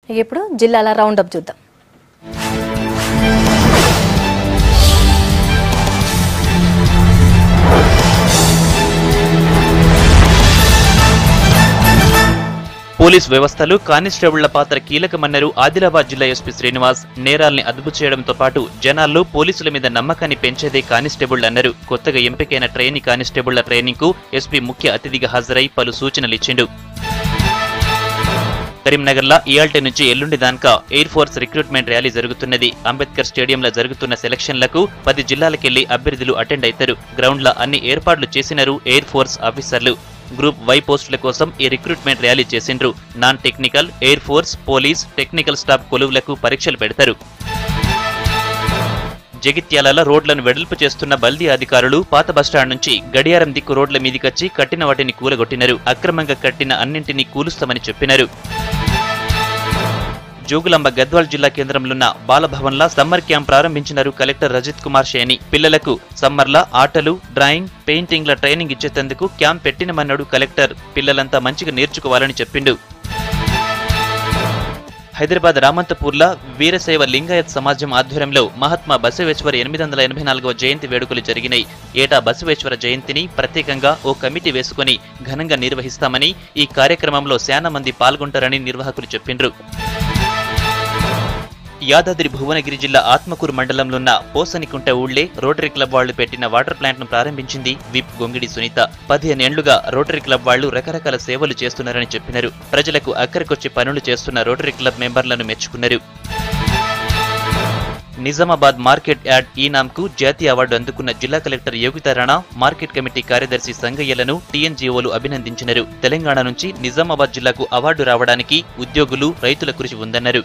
ఇప్పుడు జిల్లాల రౌండప్ చూద్దాం. పోలీస్ వ్యవస్థలో కానిస్టేబుళ్ల పాత్ర కీలకమన్నారు ఆదిలాబాద్ జిల్లా ఎస్పీ శ్రీనివాస్. నేరాల్ని అదుపు చేయడంతో పాటు జనాల్లో పోలీసుల మీద నమ్మకాన్ని పెంచేదే కానిస్టేబుల్ అన్నారు. కొత్తగా ఎంపికైన ట్రైనీ కానిస్టేబుళ్ల ట్రైనింగ్ కు ఎస్పీ ముఖ్య అతిథిగా హాజరై పలు సూచనలిచ్చిండు. కరీంనగర్లో ఇయాల్టీ నుంచి ఎల్లుండి దాకా ఎయిర్ ఫోర్స్ రిక్రూట్మెంట్ ర్యాలీ జరుగుతున్నది. అంబేద్కర్ స్టేడియంలో జరుగుతున్న సెలక్షన్లకు 10 జిల్లాలకెళ్లి అభ్యర్థులు అటెండ్ అవుతారు. గ్రౌండ్లో అన్ని ఏర్పాట్లు చేసినారు ఎయిర్ ఫోర్స్ ఆఫీసర్లు. గ్రూప్ వై పోస్టుల కోసం ఈ రిక్రూట్మెంట్ ర్యాలీ చేసిండ్రు. Non technical, air force, police, technical staff కొలువులకు పరీక్షలు పెడతారు. జగిత్యాలలో రోడ్లను వెడల్పు చేస్తున్న బల్దీ అధికారులు పాత బస్టాండ్ నుంచి గడియారం దిక్కు రోడ్ల మీదికొచ్చి కట్టిన వాటిని కూలగొట్టినారు. అక్రమంగా కట్టిన అన్నింటినీ కూలుస్తామని చెప్పినారు. జోగులాంబ గద్వాల్ జిల్లా కేంద్రంలోన్న బాలభవన్లా సమ్మర్ క్యాంప్ ప్రారంభించినారు కలెక్టర్ రజిత్ కుమార్ షేని. పిల్లలకు సమ్మర్లా ఆటలు, డ్రాయింగ్, పెయింటింగ్ల ట్రైనింగ్ ఇచ్చేందుకు క్యాంప్ పెట్టినమన్నాడు కలెక్టర్. పిల్లలంతా మంచిగా నేర్చుకోవాలని చెప్పిండు. హైదరాబాద్ రామంతపూర్లో వీరశైవ లింగాయత్ సమాజం ఆధ్వర్యంలో మహాత్మా బసవేశ్వర 884వ జయంతి వేడుకలు జరిగినాయి. ఏటా బసవేశ్వర జయంతిని ప్రత్యేకంగా ఓ కమిటీ వేసుకుని ఘనంగా నిర్వహిస్తామని, ఈ కార్యక్రమంలో శానా మంది పాల్గొంటారని నిర్వాహకులు చెప్పిండ్రు. యాదాద్రి భువనగిరి జిల్లా ఆత్మకూరు మండలంలోన్న పోసనికుంట ఊళ్లే రోటరీ క్లబ్ వాళ్లు పెట్టిన వాటర్ ప్లాంట్ ను ప్రారంభించింది విప్ గొంగిడి సునీత. 15 ఏళ్లుగా రోటరీ క్లబ్ వాళ్లు రకరకాల సేవలు చేస్తున్నారని చెప్పినారు. ప్రజలకు అక్కడికొచ్చి పనులు చేస్తున్న రోటరీ క్లబ్ మెంబర్లను మెచ్చుకున్నారు. నిజామాబాద్ మార్కెట్ యార్డ్ ఈనాంకు జాతీయ అవార్డు అందుకున్న జిల్లా collector Yogita Rana, market committee కార్యదర్శి సంగయ్యలను టీఎన్జీఓలు అభినందించినారు. తెలంగాణ నుంచి నిజామాబాద్ జిల్లాకు అవార్డు రావడానికి ఉద్యోగులు, రైతుల కృషి ఉందన్నారు.